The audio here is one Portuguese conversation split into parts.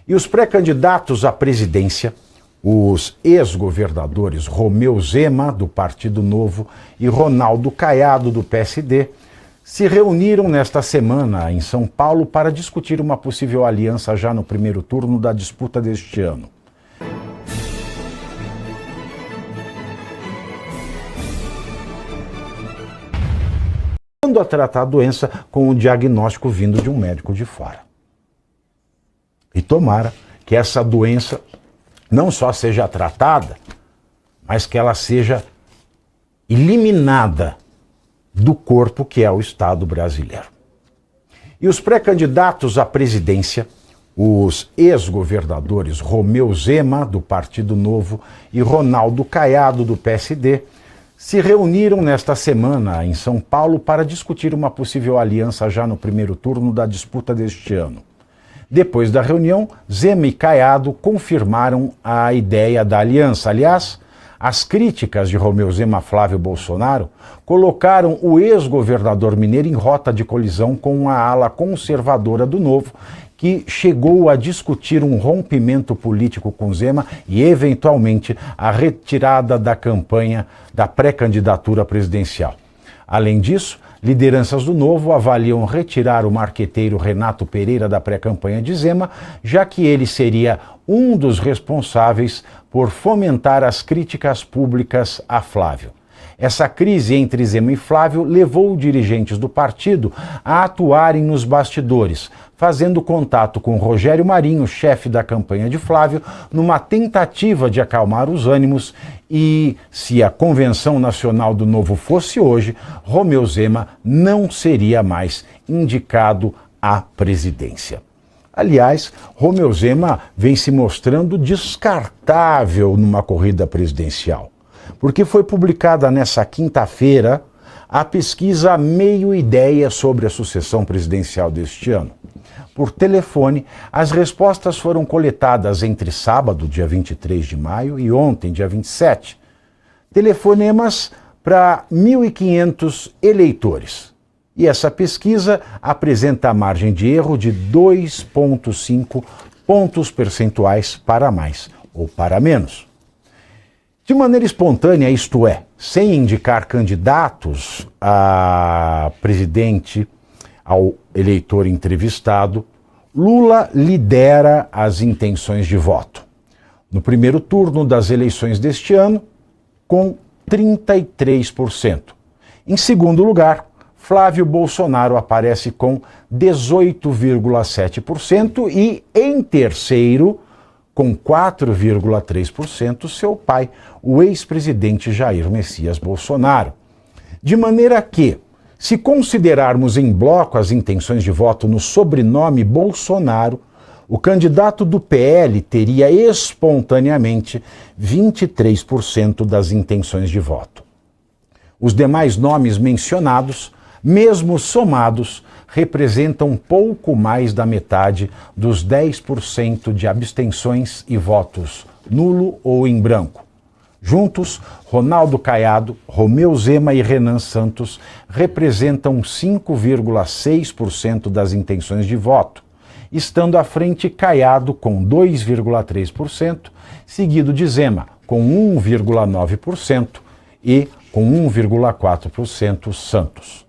E os pré-candidatos à presidência, os ex-governadores Romeu Zema, do Partido Novo, e Ronaldo Caiado, do PSD, se reuniram nesta semana em São Paulo para discutir uma possível aliança já no primeiro turno da disputa deste ano. A tratar a doença com o diagnóstico vindo de um médico de fora. E tomara que essa doença não só seja tratada, mas que ela seja eliminada do corpo que é o Estado brasileiro. E os pré-candidatos à presidência, os ex-governadores Romeu Zema, do Partido Novo, e Ronaldo Caiado, do PSD, se reuniram nesta semana em São Paulo para discutir uma possível aliança já no primeiro turno da disputa deste ano. Depois da reunião, Zema e Caiado confirmaram a ideia da aliança. Aliás, as críticas de Romeu Zema a Flávio Bolsonaro colocaram o ex-governador mineiro em rota de colisão com a ala conservadora do Novo, que chegou a discutir um rompimento político com Zema e, eventualmente, a retirada da campanha da pré-candidatura presidencial. Além disso, lideranças do Novo avaliam retirar o marqueteiro Renato Pereira da pré-campanha de Zema, já que ele seria um dos responsáveis por fomentar as críticas públicas a Flávio. Essa crise entre Zema e Flávio levou dirigentes do partido a atuarem nos bastidores, fazendo contato com Rogério Marinho, chefe da campanha de Flávio, numa tentativa de acalmar os ânimos e, se a Convenção Nacional do Novo fosse hoje, Romeu Zema não seria mais indicado à presidência. Aliás, Romeu Zema vem se mostrando descartável numa corrida presidencial, porque foi publicada nessa quinta-feira a pesquisa Meio Ideia sobre a sucessão presidencial deste ano. Por telefone, as respostas foram coletadas entre sábado, dia 23 de maio, e ontem, dia 27. Telefonemas para 1.500 eleitores. E essa pesquisa apresenta a margem de erro de 2,5 pontos percentuais para mais ou para menos. De maneira espontânea, isto é, sem indicar candidatos a presidente ao eleitor entrevistado, Lula lidera as intenções de voto no primeiro turno das eleições deste ano, com 33%. Em segundo lugar, Flávio Bolsonaro aparece com 18,7% e, em terceiro, com 4,3%, seu pai, o ex-presidente Jair Messias Bolsonaro. De maneira que, se considerarmos em bloco as intenções de voto no sobrenome Bolsonaro, o candidato do PL teria espontaneamente 23% das intenções de voto. Os demais nomes mencionados, mesmo somados, representam pouco mais da metade dos 10% de abstenções e votos nulo ou em branco. Juntos, Ronaldo Caiado, Romeu Zema e Renan Santos representam 5,6% das intenções de voto, estando à frente Caiado com 2,3%, seguido de Zema com 1,9% e com 1,4% Santos.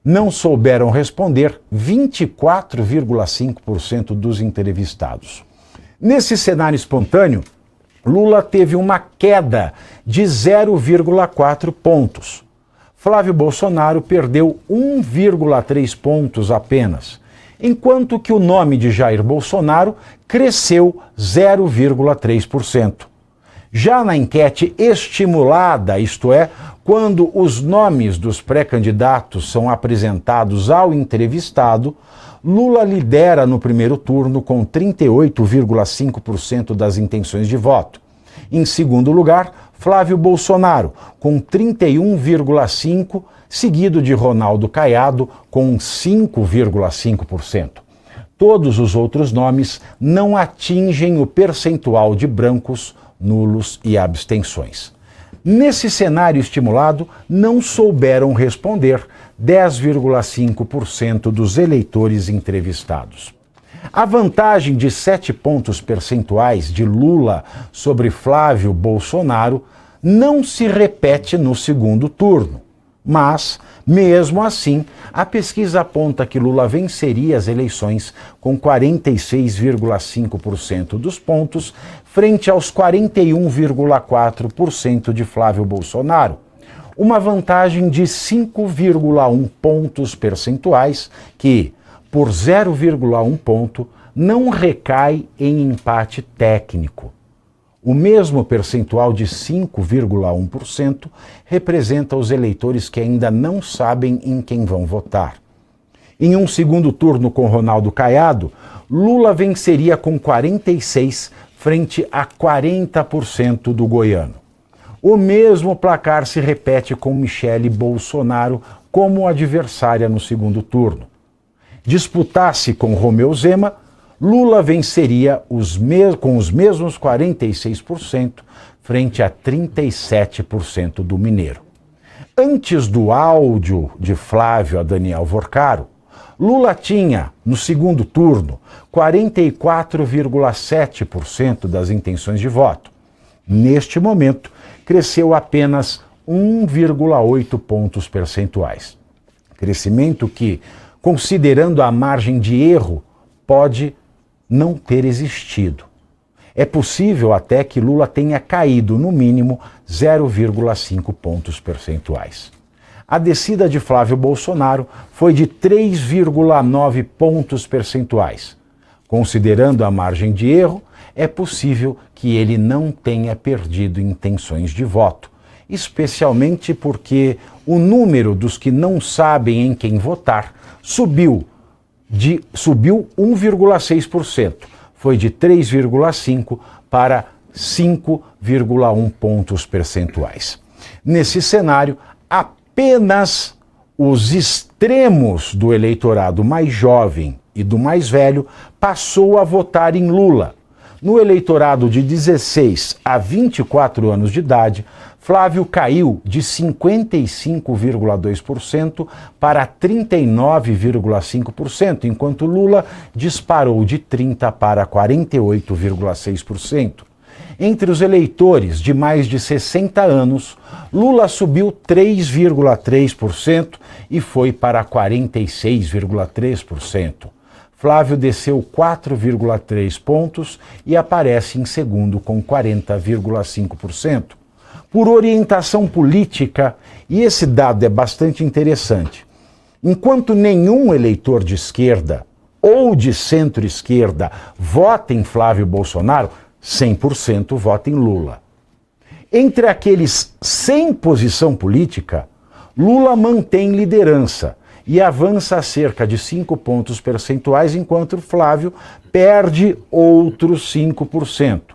Não souberam responder 24,5% dos entrevistados. Nesse cenário espontâneo, Lula teve uma queda de 0,4 pontos. Flávio Bolsonaro perdeu 1,3 pontos apenas, enquanto que o nome de Jair Bolsonaro cresceu 0,3%. Já na enquete estimulada, isto é, quando os nomes dos pré-candidatos são apresentados ao entrevistado, Lula lidera no primeiro turno com 38,5% das intenções de voto. Em segundo lugar, Flávio Bolsonaro, com 31,5%, seguido de Ronaldo Caiado, com 5,5%. Todos os outros nomes não atingem o percentual de brancos, nulos e abstenções. Nesse cenário estimulado, não souberam responder 10,5% dos eleitores entrevistados. A vantagem de 7 pontos percentuais de Lula sobre Flávio Bolsonaro não se repete no segundo turno. Mas, mesmo assim, a pesquisa aponta que Lula venceria as eleições com 46,5% dos pontos, frente aos 41,4% de Flávio Bolsonaro. Uma vantagem de 5,1 pontos percentuais que, por 0,1 ponto, não recai em empate técnico. O mesmo percentual de 5,1% representa os eleitores que ainda não sabem em quem vão votar. Em um segundo turno com Ronaldo Caiado, Lula venceria com 46% frente a 40% do goiano. O mesmo placar se repete com Michele Bolsonaro como adversária no segundo turno. Disputasse com Romeu Zema, Lula venceria com os mesmos 46% frente a 37% do mineiro. Antes do áudio de Flávio a Daniel Vorcaro, Lula tinha, no segundo turno, 44,7% das intenções de voto. Neste momento, cresceu apenas 1,8 pontos percentuais. Crescimento que, considerando a margem de erro, pode não ter existido. É possível até que Lula tenha caído, no mínimo, 0,5 pontos percentuais. A descida de Flávio Bolsonaro foi de 3,9 pontos percentuais. Considerando a margem de erro, é possível que ele não tenha perdido intenções de voto, especialmente porque o número dos que não sabem em quem votar subiu 1,6%. Foi de 3,5% para 5,1 pontos percentuais. Nesse cenário, apenas os extremos do eleitorado mais jovem e do mais velho passou a votar em Lula. No eleitorado de 16 a 24 anos de idade, Flávio caiu de 55,2% para 39,5%, enquanto Lula disparou de 30% para 48,6%. Entre os eleitores de mais de 60 anos, Lula subiu 3,3% e foi para 46,3%. Flávio desceu 4,3 pontos e aparece em segundo com 40,5%. Por orientação política, e esse dado é bastante interessante, enquanto nenhum eleitor de esquerda ou de centro-esquerda vota em Flávio Bolsonaro, 100% vota em Lula. Entre aqueles sem posição política, Lula mantém liderança e avança a cerca de 5 pontos percentuais, enquanto Flávio perde outros 5%.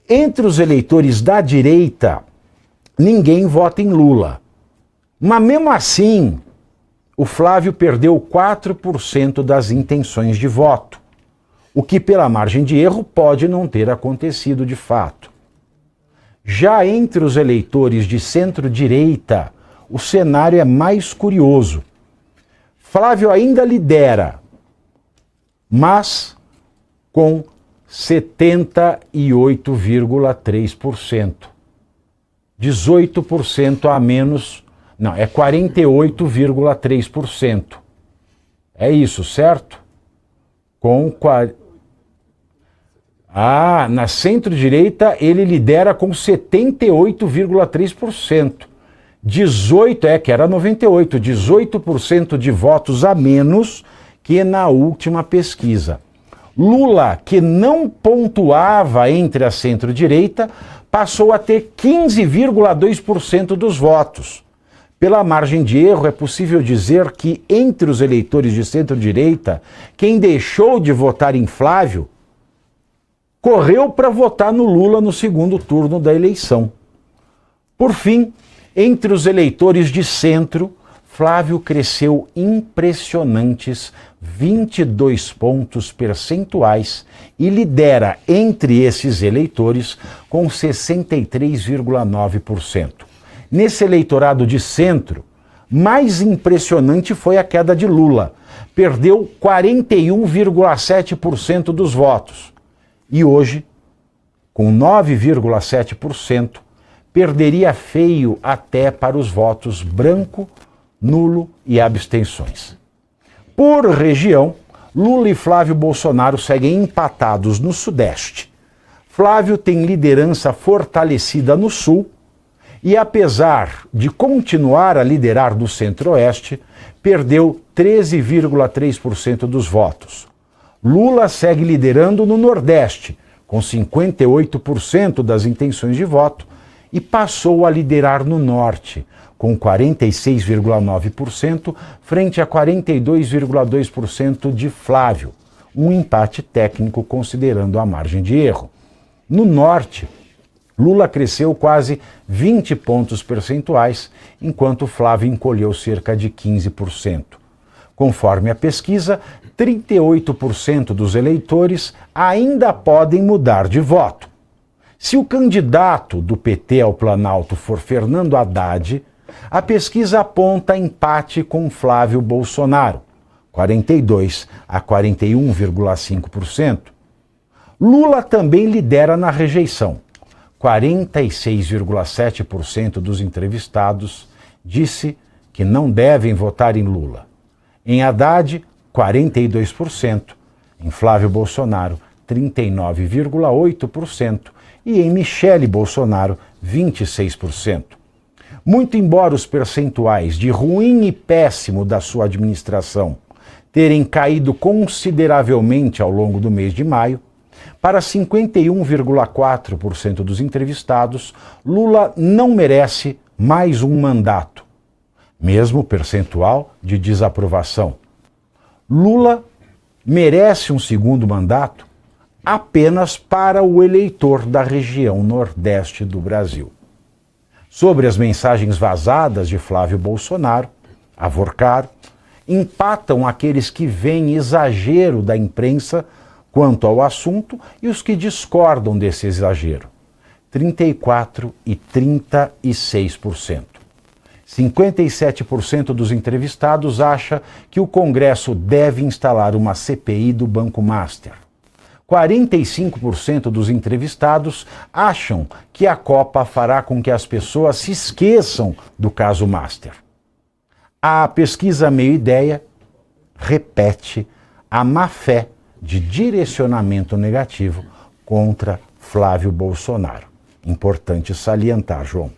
Entre os eleitores da direita, ninguém vota em Lula. Mas mesmo assim, o Flávio perdeu 4% das intenções de voto, o que pela margem de erro pode não ter acontecido de fato. Já entre os eleitores de centro-direita, o cenário é mais curioso. Flávio ainda lidera, mas com 78,3%. 18% a menos, não, é 48,3%. É isso, certo? Na centro-direita ele lidera com 78,3%. 18% de votos a menos que na última pesquisa. Lula, que não pontuava entre a centro-direita, passou a ter 15,2% dos votos. Pela margem de erro, é possível dizer que entre os eleitores de centro-direita, quem deixou de votar em Flávio correu para votar no Lula no segundo turno da eleição. Por fim, entre os eleitores de centro, Flávio cresceu impressionantes 22 pontos percentuais e lidera entre esses eleitores com 63,9%. Nesse eleitorado de centro, mais impressionante foi a queda de Lula, perdeu 41,7% dos votos. E hoje, com 9,7%, perderia feio até para os votos branco, nulo e abstenções. Por região, Lula e Flávio Bolsonaro seguem empatados no Sudeste. Flávio tem liderança fortalecida no Sul e, apesar de continuar a liderar no Centro-Oeste, perdeu 13,3% dos votos. Lula segue liderando no Nordeste, com 58% das intenções de voto, e passou a liderar no Norte, com 46,9%, frente a 42,2% de Flávio, um empate técnico considerando a margem de erro. No Norte, Lula cresceu quase 20 pontos percentuais, enquanto Flávio encolheu cerca de 15%. Conforme a pesquisa, 38% dos eleitores ainda podem mudar de voto. Se o candidato do PT ao Planalto for Fernando Haddad, a pesquisa aponta empate com Flávio Bolsonaro, 42% a 41,5%. Lula também lidera na rejeição. 46,7% dos entrevistados disse que não devem votar em Lula. Em Haddad, 42%. Em Flávio Bolsonaro, 39,8%. E em Michele Bolsonaro, 26%. Muito embora os percentuais de ruim e péssimo da sua administração terem caído consideravelmente ao longo do mês de maio, para 51,4% dos entrevistados, Lula não merece mais um mandato, mesmo percentual de desaprovação. Lula merece um segundo mandato apenas para o eleitor da região Nordeste do Brasil. Sobre as mensagens vazadas de Flávio Bolsonaro, avorcaram, empatam aqueles que veem exagero da imprensa quanto ao assunto e os que discordam desse exagero, 34% e 36%. 57% dos entrevistados acha que o Congresso deve instalar uma CPI do Banco Master. 45% dos entrevistados acham que a Copa fará com que as pessoas se esqueçam do caso Master. A pesquisa Meio Ideia repete a má-fé de direcionamento negativo contra Flávio Bolsonaro. Importante salientar, João.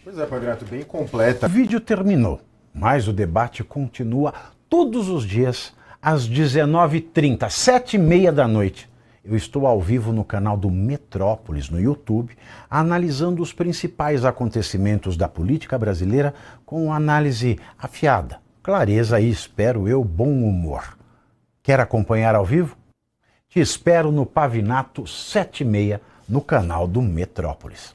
Pois é, Pavinato, bem completa. O vídeo terminou, mas o debate continua todos os dias às 19h30, 7h30 da noite. Eu estou ao vivo no canal do Metrópolis, no YouTube, analisando os principais acontecimentos da política brasileira com análise afiada, clareza e, espero eu, bom humor. Quer acompanhar ao vivo? Te espero no Pavinato 7h30 no canal do Metrópolis.